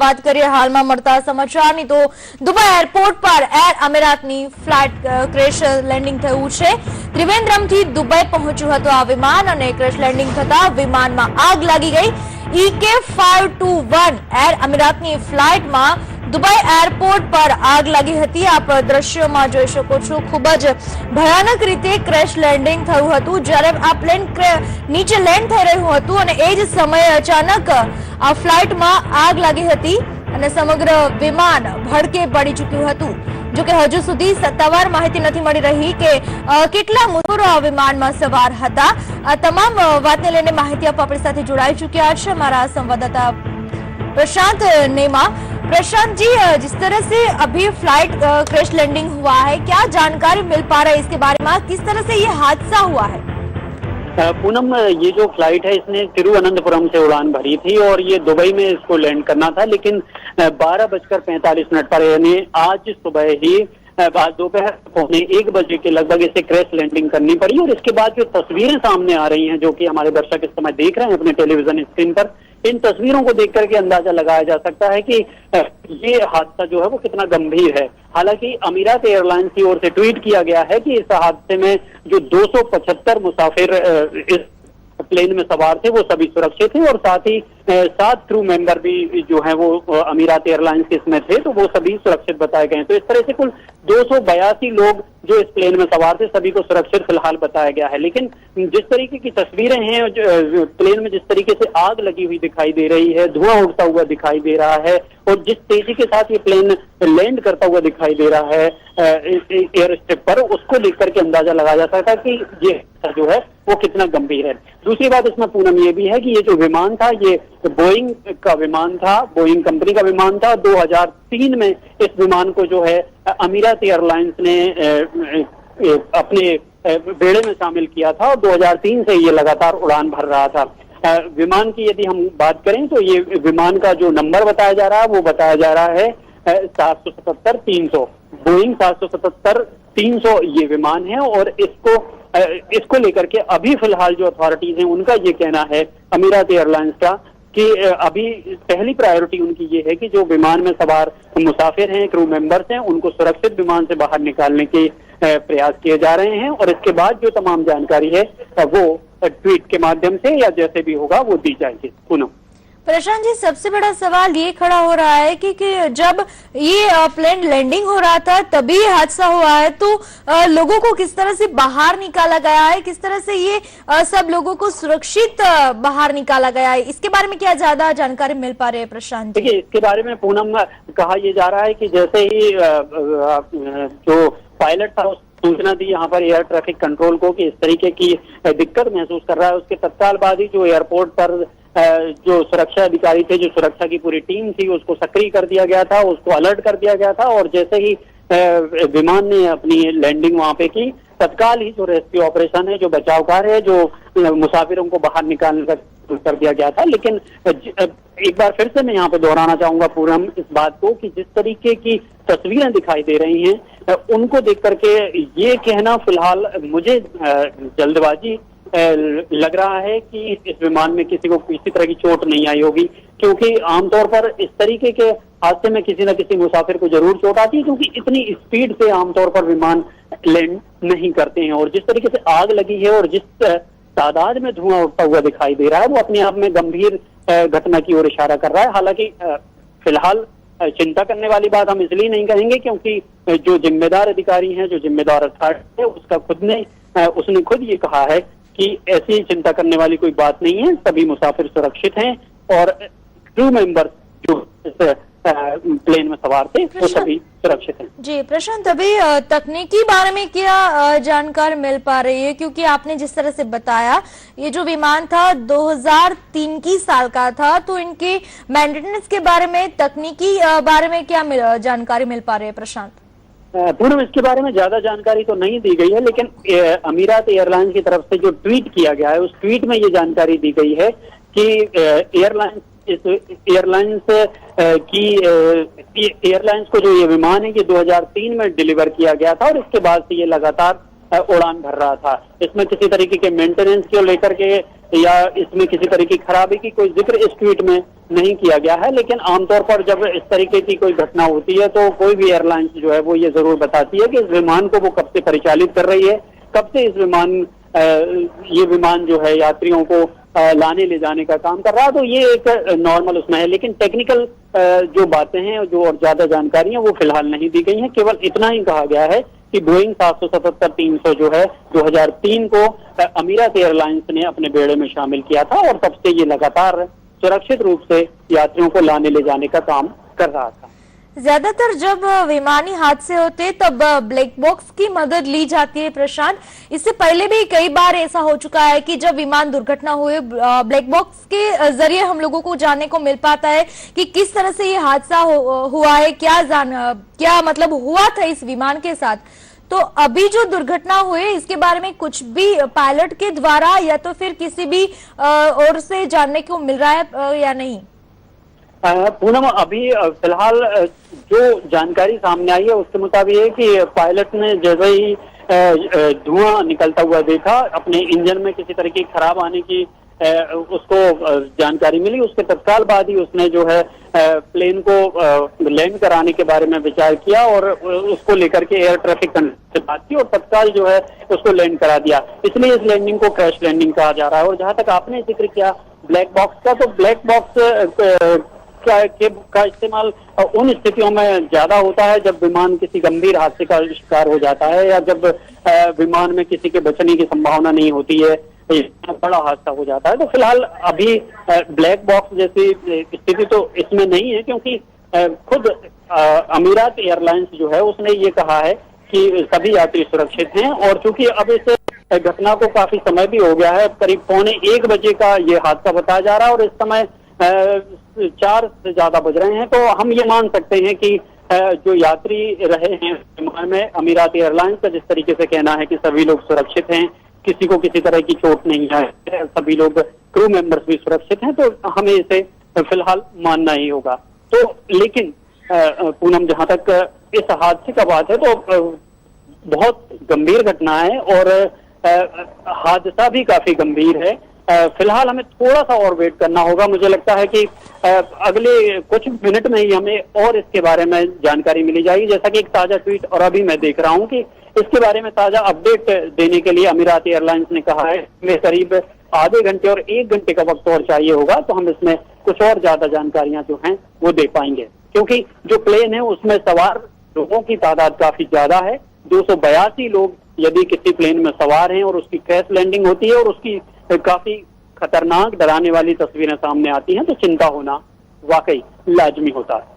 વાત કરીએ હાલમાં મળતા સમાચારની તો દુબઈ એરપોર્ટ પર એર અમીરાતની ફ્લાઇટ ક્રેશ લેન્ડિંગ થયું છે। ત્રિવેન્દ્રમથી દુબઈ પહોંચ્યું હતું આ વિમાન અને ક્રેશ લેન્ડિંગ થતા વિમાનમાં આગ લાગી ગઈ। EK521 એર અમીરાતની ફ્લાઇટમાં દુબઈ એરપોર્ટ પર આગ લાગી હતી। આપ દ્રશ્યોમાં જોઈ શકો છો, ખૂબ જ ભયાનક રીતે ક્રેશ લેન્ડિંગ થયું હતું જ્યારે આ પ્લેન નીચે લેન્ડ થઈ રહ્યું હતું અને એ જ સમયે અચાનક આ ફ્લાઇટમાં આગ લાગી હતી અને સમગ્ર વિમાન ભડકે પડી ચૂક્યું હતું। જો કે હજુ સુધી સત્તાવાર માહિતી નથી મળી રહી કે કેટલા મુસાફરો આ વિમાનમાં સવાર હતા। આ તમામ વાતને લઈને માહિતી આપવા આપણી સાથે જોડાઈ ચૂક્યા છે અમારા સંવાદદાતા प्रशांत नेमा। प्रशांत जी, जिस तरह से अभी फ्लाइट क्रैश लैंडिंग हुआ है, क्या जानकारी मिल पा रहा है इसके बारे में, किस तरह से ये हादसा हुआ है? पूनम, ये जो फ्लाइट है इसने तिरुवनंतपुरम से उड़ान भरी थी और ये दुबई में इसको लैंड करना था, लेकिन 12:45 पर यानी आज सुबह ही दोपहर 1 बजे के लगभग इसे क्रैश लैंडिंग करनी पड़ी। और इसके बाद जो तस्वीरें सामने आ रही हैं, जो कि हमारे दर्शक इस समय देख रहे हैं अपने टेलीविजन स्क्रीन पर, इन तस्वीरों को देख करके अंदाजा लगाया जा सकता है कि ये हादसा जो है वो कितना गंभीर है। हालांकि अमीरात एयरलाइंस की ओर से ट्वीट किया गया है कि इस हादसे में जो 275 मुसाफिर इस प्लेन में सवार थे वो सभी सुरक्षित थे और साथ ही 7 क्रू मेंबर भी जो है वो अमीरात एयरलाइंस के इसमें थे, तो वो सभी सुरक्षित बताए गए। तो इस तरह से कुल 282 लोग जो इस प्लेन में सवार थे सभी को सुरक्षित फिलहाल बताया गया है। लेकिन जिस तरीके की तस्वीरें हैं, प्लेन में जिस तरीके से आग लगी हुई दिखाई दे रही है, धुआं उड़ता हुआ दिखाई दे रहा है और जिस तेजी के साथ ये प्लेन लैंड करता हुआ दिखाई दे रहा है एयर स्ट्रिप पर, उसको लेकर के अंदाजा लगाया जा सकता है कि ये जो है वो कितना गंभीर है। दूसरी बात इसमें पूनम ये भी है कि ये जो विमान था ये बोइंग का विमान था, बोइंग कंपनी का विमान था। 2003 में इस विमान को जो है अमीरात एयरलाइंस ने अपने बेड़े में शामिल किया था और 2003 से ये लगातार उड़ान भर रहा था। विमान की यदि हम बात करें तो ये विमान का जो नंबर बताया जा रहा है वो बताया जा रहा है 777-300, बोइंग 777-300 ये विमान है। और इसको लेकर के अभी फिलहाल जो अथॉरिटीज हैं उनका ये कहना है अमीरात एयरलाइंस का कि अभी पहली प्रायोरिटी उनकी ये है कि जो विमान में सवार मुसाफिर हैं, क्रू मेंबर्स हैं, उनको सुरक्षित विमान से बाहर निकालने के प्रयास किए जा रहे हैं और इसके बाद जो तमाम जानकारी है वो ट्वीट के माध्यम से या जैसे भी होगा वो दी जाएगी। पूनम, प्रशांत जी, सबसे बड़ा सवाल ये खड़ा हो रहा है कि जब ये प्लेन लैंडिंग हो रहा था तभी हादसा हुआ है, तो लोगों को किस तरह से बाहर निकाला गया है, किस तरह से ये सब लोगों को सुरक्षित बाहर निकाला गया है, इसके बारे में क्या ज्यादा जानकारी मिल पा रही है प्रशांत? देखिए, इसके बारे में पूनम कहा यह जा रहा है कि जैसे ही जो पायलट था सूचना दी यहाँ पर एयर ट्रैफिक कंट्रोल को कि इस तरीके की दिक्कत महसूस कर रहा है, उसके तत्काल बाद ही जो एयरपोर्ट पर जो सुरक्षा अधिकारी थे, जो सुरक्षा की पूरी टीम थी, उसको सक्रिय कर दिया गया था, उसको अलर्ट कर दिया गया था। और जैसे ही विमान ने अपनी लैंडिंग वहां पे की, तत्काल ही जो रेस्क्यू ऑपरेशन है, जो बचाव कार्य है, जो मुसाफिरों को बाहर निकालने का कर दिया गया था। लेकिन एक बार फिर से मैं यहाँ पे दोहराना चाहूंगा पूनम इस बात को कि जिस तरीके की तस्वीरें दिखाई दे रही हैं उनको देख करके ये कहना फिलहाल मुझे जल्दबाजी लग रहा है कि इस विमान में किसी को किसी तरह की चोट नहीं आई होगी, क्योंकि आमतौर पर इस तरीके के हादसे में किसी न किसी मुसाफिर को जरूर चोट आती है, क्योंकि इतनी स्पीड से आमतौर पर विमान लैंड नहीं करते हैं। और जिस तरीके से आग लगी है और जिस तादाद में धुआं उठता हुआ दिखाई दे रहा है वो अपने आप में गंभीर घटना की ओर इशारा कर रहा है। हालांकि फिलहाल चिंता करने वाली बात हम इसलिए नहीं कहेंगे क्योंकि जो जिम्मेदार अधिकारी हैं, जो जिम्मेदार अथॉरिटी है, उसने खुद ये कहा है कि ऐसी चिंता करने वाली कोई बात नहीं है, सभी मुसाफिर सुरक्षित हैं और क्रू मेंबर जो प्लेन में सवार थे वो सभी सुरक्षित हैं। जी प्रशांत, अभी तकनीकी बारे में क्या जानकारी मिल पा रही है, क्योंकि आपने जिस तरह से बताया ये जो विमान था 2003 की साल का था, तो इनके मेंटेनेंस के बारे में, तकनीकी बारे में क्या जानकारी मिल पा रही है प्रशांत? पूनम, इसके बारे में ज्यादा जानकारी तो नहीं दी गई है, लेकिन अमीरात एयरलाइंस की तरफ से जो ट्वीट किया गया है उस ट्वीट में ये जानकारी दी गई है कि एयरलाइंस को जो ये विमान है ये 2003 में डिलीवर किया गया था और इसके बाद से ये लगातार उड़ान भर रहा था। इसमें किसी तरीके के मेंटेनेंस को लेकर के या इसमें किसी तरह की खराबी की कोई जिक्र इस ट्वीट में नहीं किया गया है। लेकिन आमतौर पर जब इस तरीके की कोई घटना होती है तो कोई भी एयरलाइंस जो है वो ये जरूर बताती है कि इस विमान को वो कब से परिचालित कर रही है, कब से ये विमान जो है यात्रियों को लाने ले जाने का काम कर रहा है। तो ये एक नॉर्मल उसमें है, लेकिन टेक्निकल जो बातें हैं जो और ज्यादा जानकारी है वो फिलहाल नहीं दी गई हैं। केवल इतना ही कहा गया है कि बोइंग 777-300 जो है 2003 को अमीरात एयरलाइंस ने अपने बेड़े में शामिल किया था और तब से ये लगातार सुरक्षित रूप से यात्रियों को लाने ले जाने का काम कर रहा था। ज्यादातर जब विमानी हादसे होते तब ब्लैक बॉक्स की मदद ली जाती है प्रशांत। इससे पहले भी कई बार ऐसा हो चुका है कि जब विमान दुर्घटना हुए ब्लैक बॉक्स के जरिए हम लोगों को जानने को मिल पाता है कि किस तरह से ये हादसा हुआ है, क्या मतलब हुआ था इस विमान के साथ। तो अभी जो दुर्घटना हुई इसके बारे में कुछ भी पायलट के द्वारा या तो फिर किसी भी ओर से जानने को मिल रहा है या नहीं? पूनम, अभी फिलहाल जो जानकारी सामने आई है उसके मुताबिक है कि पायलट ने जैसे ही धुआं निकलता हुआ देखा, अपने इंजन में किसी तरह की खराब आने की उसको जानकारी मिली, उसके तत्काल बाद ही उसने जो है प्लेन को लैंड कराने के बारे में विचार किया और उसको लेकर के एयर ट्रैफिक कंट्रोल से बात की और तत्काल जो है उसको लैंड करा दिया। इसलिए इस लैंडिंग को क्रैश लैंडिंग कहा जा रहा है। और जहां तक आपने जिक्र किया ब्लैक बॉक्स का, तो ब्लैक बॉक्स का इस्तेमाल उन स्थितियों में ज्यादा होता है जब विमान किसी गंभीर हादसे का शिकार हो जाता है या जब विमान में किसी के बचने की संभावना नहीं होती है, बड़ा हादसा हो जाता है। तो फिलहाल अभी ब्लैक बॉक्स जैसी स्थिति तो इसमें नहीं है, क्योंकि खुद अमीरात एयरलाइंस जो है उसने ये कहा है कि सभी यात्री सुरक्षित हैं। और चूंकि अब इस घटना को काफी समय भी हो गया है, करीब 12:45 बजे का ये हादसा बताया जा रहा है और इस समय 4 से ज्यादा बज रहे हैं, तो हम ये मान सकते हैं कि जो यात्री रहे हैं विमान में, अमीरात एयरलाइंस का जिस तरीके से कहना है कि सभी लोग सुरक्षित हैं, किसी को किसी तरह की चोट नहीं है, सभी लोग क्रू मेंबर्स भी सुरक्षित हैं, तो हमें इसे फिलहाल मानना ही होगा। तो लेकिन पूनम, जहां तक इस हादसे का बात है तो बहुत गंभीर घटना है और हादसा भी काफी गंभीर है। फिलहाल हमें थोड़ा सा और वेट करना होगा। मुझे लगता है कि अगले कुछ मिनट में ही हमें और इसके बारे में जानकारी मिली जाएगी। जैसा कि एक ताजा ट्वीट और अभी मैं देख रहा हूं कि इसके बारे में ताजा अपडेट देने के लिए अमीरात एयरलाइंस ने कहा है कि करीब आधे घंटे और 1 घंटे का वक्त और चाहिए होगा, तो हम इसमें कुछ और ज्यादा जानकारियां जो हैं वो दे पाएंगे। क्योंकि जो प्लेन है उसमें सवार लोगों की तादाद काफी ज्यादा है। 282 लोग यदि किसी प्लेन में सवार हैं और उसकी क्रैश लैंडिंग होती है और उसकी काफी खतरनाक डराने वाली तस्वीरें सामने आती हैं, तो चिंता होना वाकई लाजमी होता है।